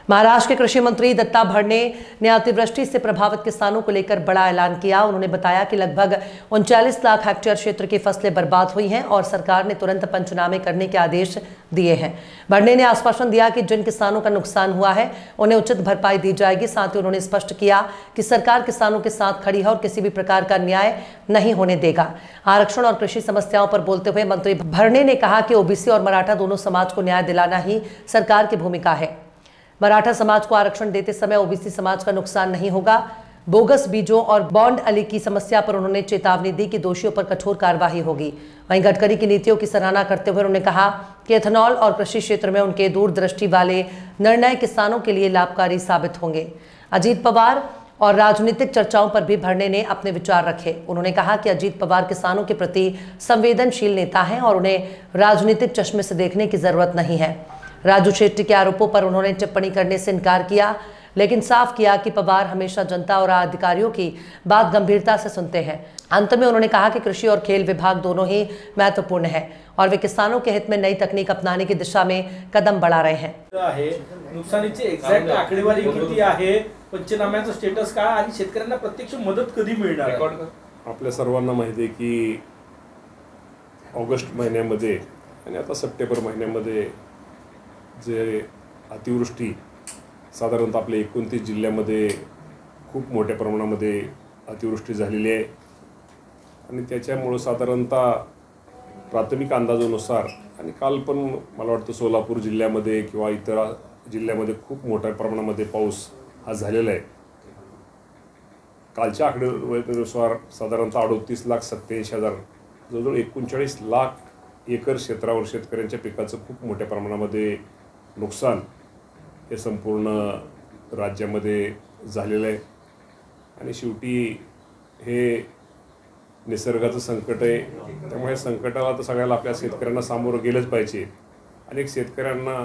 महाराष्ट्र के कृषि मंत्री दत्ता भरणे ने अतिवृष्टि से प्रभावित किसानों को लेकर बड़ा ऐलान किया। उन्होंने बताया कि लगभग 39 लाख हेक्टेयर क्षेत्र की फसलें बर्बाद हुई हैं और सरकार ने तुरंत पंचनामे करने के आदेश दिए हैं। भरणे ने आश्वासन दिया कि जिन किसानों का नुकसान हुआ है उन्हें उचित भरपाई दी जाएगी। साथ ही उन्होंने स्पष्ट किया कि सरकार किसानों के साथ खड़ी है और किसी भी प्रकार का न्याय नहीं होने देगा। आरक्षण और कृषि समस्याओं पर बोलते हुए मंत्री भरणे ने कहा कि ओबीसी और मराठा दोनों समाज को न्याय दिलाना ही सरकार की भूमिका है। मराठा समाज को आरक्षण देते समय ओबीसी समाज का नुकसान नहीं होगा। बोगस बीजों और बॉन्ड अली की समस्या पर उन्होंने चेतावनी दी कि दोषियों पर कठोर कार्रवाई होगी। वहीं गडकरी की नीतियों की सराहना करते हुए उन्होंने कहा कि एथेनॉल और कृषि क्षेत्र में उनके दूरदृष्टि वाले निर्णय किसानों के लिए लाभकारी साबित होंगे। अजीत पवार और राजनीतिक चर्चाओं पर भी भरणे ने अपने विचार रखे। उन्होंने कहा कि अजीत पवार किसानों के प्रति संवेदनशील नेता हैं और उन्हें राजनीतिक चश्मे से देखने की जरूरत नहीं है। राजू शेट्टी के आरोपों पर उन्होंने टिप्पणी करने से इनकार किया, लेकिन साफ किया कि पवार हमेशा जनता और अधिकारियों की बात गंभीरता से सुनते हैं। अंत में उन्होंने कहा कि कृषि और खेल विभाग दोनों ही महत्वपूर्ण है और वे किसानों के हित में नई तकनीक अपनाने की दिशा में कदम बढ़ा रहे हैं। नुकसानीची एक्झॅक्ट आकडेवारी किती आहे, पंचनाम्याचं स्टेटस काय आणि शेतकऱ्यांना प्रत्यक्ष मदत कधी मिळणार आहे? आपल्या सर्वांना माहिती आहे की ऑगस्ट महिन्यामध्ये आणि आता सप्टेंबर महिन्यामध्ये जे अतिवृष्टी साधारणतः आपल्या 29 जिल्ह्यामध्ये खूप मोठ्या प्रमाणामध्ये अतिवृष्टी झालेली आहे आणि त्याच्यामुळे साधारणतः प्राथमिक अंदाजानुसार आणि काल पण मला वाटतं सोलापूर जिल्ह्यामध्ये किंवा इतर जिल्ह्यामध्ये खूप मोठ्या प्रमाणामध्ये पाऊस हा झालेला आहे। कालच्या आकडेनुसार साधारणतः 38,87,000 जवळजवळ 39 लाख एकर क्षेत्रावर शेतकऱ्यांच्या पिकाचं खूप मोठ्या प्रमाणामध्ये नुकसान हे संपूर्ण राज्यामध्ये झालेलं आहे आणि शेवटी हे निसर्गाचं संकट आहे। त्यामुळे संकटाला तर सगळ्याला आपल्या शेतकऱ्यांना सामोरं गेलंच पाहिजे। अनेक शेतकऱ्यांना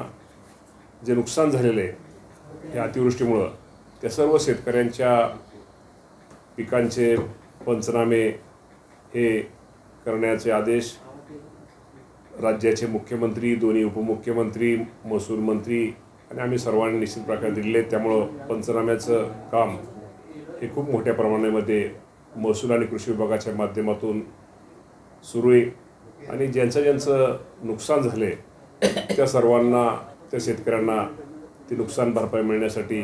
जे नुकसान झालेलं आहे या अतिवृष्टीमुळे त्या सर्व शेतकऱ्यांच्या पिकांचे पंचनामे हे करण्याचे आदेश राज्याचे मुख्यमंत्री, दोन्ही उपमुख्यमंत्री, महसूल मंत्री आणि आम्ही सर्वांनी निश्चित प्रकारे दिले। त्यामुळे पंचनाम्याचं काम हे खूप मोठ्या प्रमाणामध्ये महसूल आणि कृषी विभागाच्या माध्यमातून सुरू आहे आणि ज्यांचं नुकसान झाले त्या सर्वांना, त्या शेतकऱ्यांना ते नुकसान भरपाई मिळण्यासाठी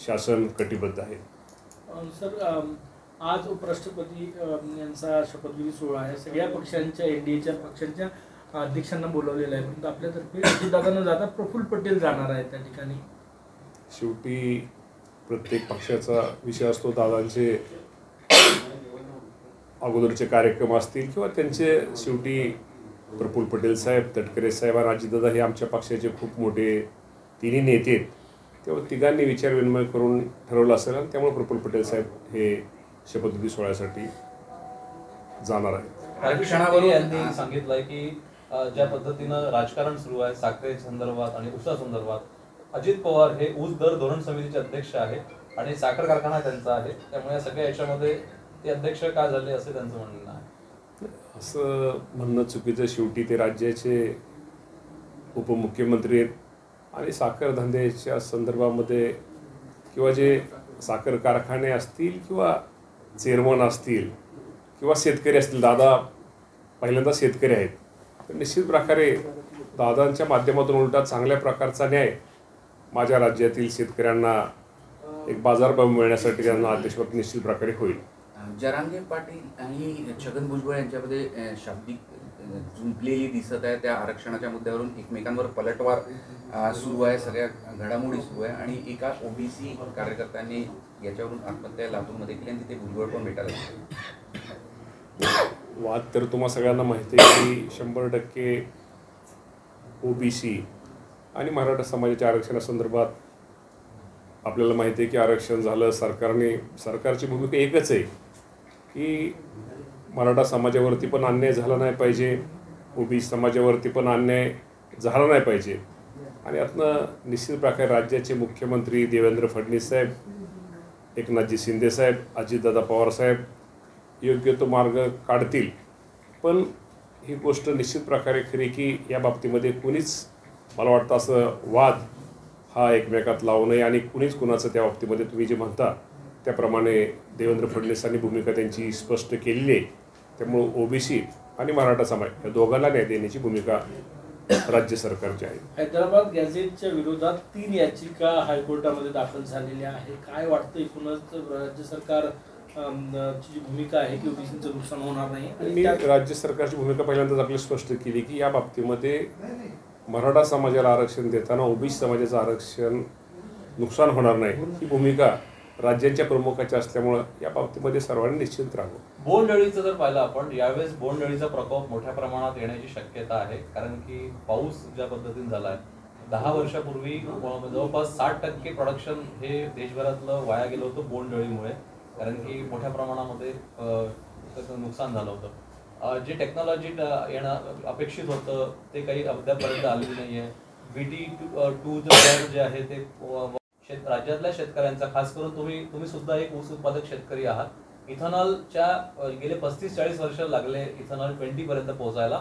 शासन कटिबद्ध आहे। सर, आज उपराष्ट्रपती यांचा शपथविधी सोहळा आहे। सगळ्या पक्षांच्या एनडीएच्या पक्षांच्या अध्यक्षांना बोलवलेलं आहे, परंतु आपल्यातर्फे अजितदादा न जाता प्रफुल्ल पटेल जाणार आहेत त्या ठिकाणी। शेवटी प्रत्येक पक्षाचा विषय असतो। दादांचे अगोदरचे कार्यक्रम असतील किंवा त्यांचे शेवटी प्रफुल्ल पटेल साहेब, तटकरे साहेब आणि अजितदादा हे आमच्या पक्षाचे खूप मोठे तिन्ही नेते आहेत। तेव्हा तिघांनी विचारविनिमय करून ठरवलं असेल आणि त्यामुळे प्रफुल्ल पटेल साहेब हे शपथविधी सोहळ्यासाठी जाणार आहेत। आरक्षणावर यांनी सांगितलंय की ज्या पद्धतीनं राजकारण सुरू आहे साखरे संदर्भात आणि ऊसा संदर्भात, अजित पवार हे ऊस दर धोरण समितीचे अध्यक्ष आहेत आणि साखर कारखाना त्यांचा आहे, त्यामुळे या सगळ्या याच्यामध्ये ते अध्यक्ष का झाले असे त्यांचं म्हणणं आहे। असं म्हणणं चुकीचं। शेवटी ते राज्याचे उपमुख्यमंत्री आहेत आणि साखर धंद्याच्या संदर्भामध्ये किंवा जे साखर कारखाने असतील किंवा चेअरमन असतील किंवा शेतकरी असतील, दादा पहिल्यांदा शेतकरी आहेत, तर निश्चित प्रकारे दादांच्या माध्यमातून उलटा चांगल्या प्रकारचा न्याय माझ्या राज्यातील शेतकऱ्यांना एक बाजारभाव मिळण्यासाठी त्यांना अध्यक्षपद निश्चित प्रकारे होईल। जरांगे पाटील आणि छगन भुजबळ यांच्यामध्ये शाब्दिक जुंपलेली दिसत आहे। त्या आरक्षणाच्या मुद्द्यावरून एकमेकांवर पलटवार सुरू आहे, सगळ्या घडामोडी सुरू आहे आणि एका ओबीसी कार्यकर्त्यांनी याच्यावरून आत्महत्या लातूरमध्ये केली आणि तिथे भुजबळ पण भेटायला वाद तर तुम्हा सगळ्यांना माहिती आहे की 100% ओबीसी आणि मराठा समाजाच्या आरक्षणासंदर्भात आपल्याला माहिती आहे की आरक्षण झालं। सरकारची भूमिका एकच आहे की मराठा समाजावरती पण अन्याय झाला नाही पाहिजे, ओबीसी समाजावरती पण अन्याय झाला नाही पाहिजे आणि यातनं निश्चित प्रकारे राज्याचे मुख्यमंत्री देवेंद्र फडणवीस साहेब, एकनाथजी शिंदे साहेब, अजितदादा पवार साहेब योग्य तो मार्ग काढतील। पण ही गोष्ट निश्चित प्रकारे खरी की या बाबतीमध्ये कोणीच मला वाटतं असं वाद हा एकमेकात लावू नये आणि कुणीच कुणाचं त्या बाबतीमध्ये तुम्ही जे म्हणता त्याप्रमाणे देवेंद्र फडणवीसांनी भूमिका त्यांची स्पष्ट केलेली आहे. त्यामुळं ओबीसी आणि मराठा समाज या दोघांना न्याय देण्याची भूमिका राज्य सरकारची आहे. हैदराबाद गॅझेटच्या विरोधात 3 याचिका हायकोर्टामध्ये दाखल झालेल्या आहे. काय वाटतं एकूणच राज्य सरकार ची जी भूमिका आहे की ओबीसीचं नुकसान होणार नाही? मी राज्य सरकारची भूमिका पहिल्यांदाच आपल्याला स्पष्ट केली की या बाबतीमध्ये मराठा समाजाला आरक्षण देताना ओबीसी समाजाचं आरक्षण नुकसान होणार नाही ही भूमिका राज्यांच्या प्रमुखाच्या असल्यामुळं या बाबतीमध्ये सर्वांनी निश्चित राहावं. बोंडअळीचं जर पाहिलं आपण यावेळेस बोंडअळीचा प्रकोप मोठ्या प्रमाणात येण्याची शक्यता आहे. कारण की पाऊस ज्या पद्धतीने झाला आहे 10 वर्षापूर्वी जवळपास 60% प्रोडक्शन हे देशभरातलं वाया गेलं होतं बोंडअळीमुळे. कारण की मोठ्या प्रमाणामध्ये त्याचं नुकसान झालं होतं. जे टेक्नॉलॉजी येणं अपेक्षित होतं ते काही अद्यापर्यंत आलेलं नाही आहे. BT2 जे आहे ते राज्यातल्या शेतकऱ्यांचा खास करून तुम्ही सुद्धा एक ऊस उत्पादक शेतकरी आहात. इथेनॉलच्या गेले 35-40 वर्ष लागले इथेनॉल 20 पर्यंत पोहोचायला.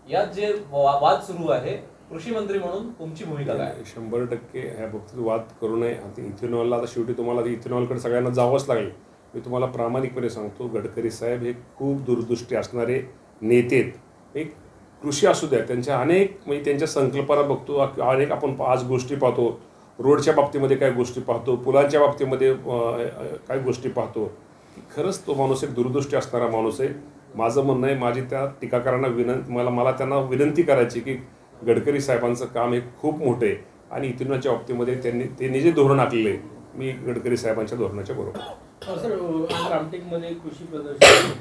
यात जे वाद सुरू आहे कृषी मंत्री म्हणून तुमची भूमिका काय? 100% ह्या बाबतीत वाद करू नये. इथेनॉलला आता शेवटी तुम्हाला इथेनॉलकडे सगळ्यांना जावंच लागेल. मी तुम्हाला प्रामाणिकपणे सांगतो गडकरी साहेब हे खूप दूरदृष्टी असणारे नेते आहेत. एक कृषी असू द्या त्यांच्या अनेक म्हणजे त्यांच्या संकल्पना बघतो. अनेक आपण आज गोष्टी पाहतो. रोडच्या बाबतीमध्ये काय गोष्टी पाहतो, पुलांच्या बाबतीमध्ये काय गोष्टी पाहतो. खरंच तो माणूस एक दूरदृष्टी असणारा माणूस आहे. माझं म्हणणं आहे माझी त्या टीकाकारांना मला त्यांना विनंती करायची की गडकरी साहेबांचं काम हे खूप मोठं आहे आणि इथेनॉलच्या बाबतीमध्ये त्यांनी जे धोरण आखलेलं आहे मी गडकरी साहेबांच्या धोरणाच्या बरोबर. सर आज रामटेकमध्ये कृषी प्रदर्शन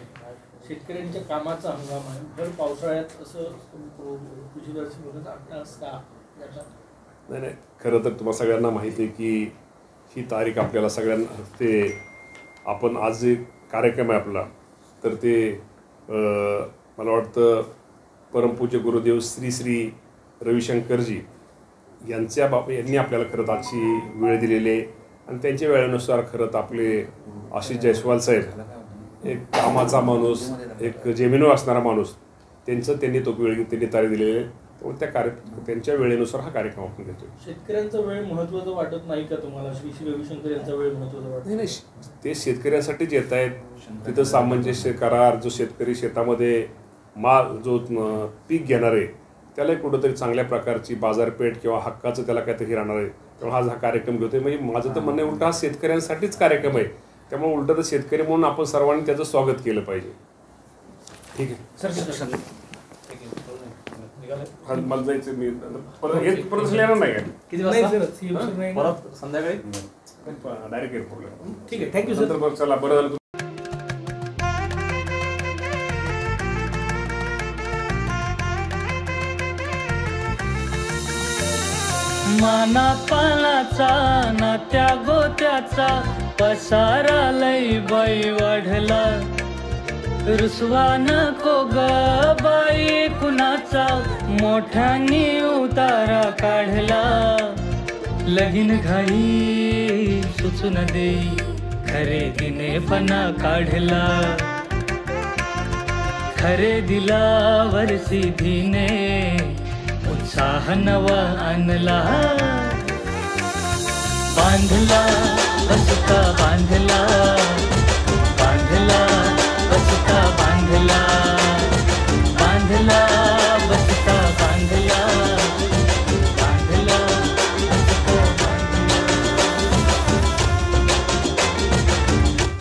शेतकऱ्यांच्या कामाचा हंगाम आहे. भर पावसाळ्यात असं कृषी प्रदर्शन होतं का? नाही खरं तर तुम्हाला सगळ्यांना माहिती आहे की ही तारीख आपल्याला सगळ्यांना ते आपण आज जे कार्यक्रम आहे आपला तर ते मला वाटतं परमपूज्य गुरुदेव श्री श्री रविशंकरजी यांनी आपल्याला खरंच आजची वेळ दिलेली आहे आणि त्यांच्या वेळेनुसार खरंच आपले आशिष जयस्वाल साहेब एक कामाचा माणूस एक जेमिनो असणारा माणूस त्यांनी तो वेळ त्यांनी तारीख दिलेली आहे. त्यांच्या वेळेनुसार हा कार्यक्रम आपण घेतो. शेतकऱ्यांचा वेळ महत्त्वाचा वाटत नाही का तुम्हाला? श्री श्री रविशंकर यांचा वेळ महत्त्वाचा वाटत नाही? ते शेतकऱ्यांसाठीच येत आहेत. तिथं सामंजस्य करार जो शेतकरी शेतामध्ये जो पीक घेणार आहे त्यालाही कुठंतरी चांगल्या प्रकारची बाजारपेठ किंवा हक्काचं त्याला काहीतरी राहणार आहे. त्यामुळे हा कार्यक्रम घेतोय. म्हणजे माझं तर म्हणणं उलटा हा शेतकऱ्यांसाठीच कार्यक्रम आहे. त्यामुळे उलट तर शेतकरी म्हणून आपण सर्वांनी त्याचं स्वागत केलं पाहिजे. ठीक आहे सर. मला जायचं मी परत येणार नाही का? किती वाजता? परत संध्याकाळी डायरेक्ट एअरपोर्टला. ठीक आहे थँक्यू सर. बरं चला बरं झालं. माना पानाचा नात्या गोत्याचा पसारा लई बाई वाढला. रुसवा नको ग बाई कुणाचा मोठ्यानी उतारा काढला. लगीन घाई सुचून देई खरेदीने पणा काढला. खरेदीला वर्षीधीने उत्साह नवा आणला. बांधला बसका बांधला बांधला बसका बांधला बांधला बसका बांधला बांधला बसका बांधला.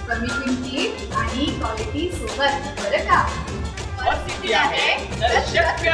कमी किमतीत आणि क्वालिटी सोबत बरं का? आहे तर शक्य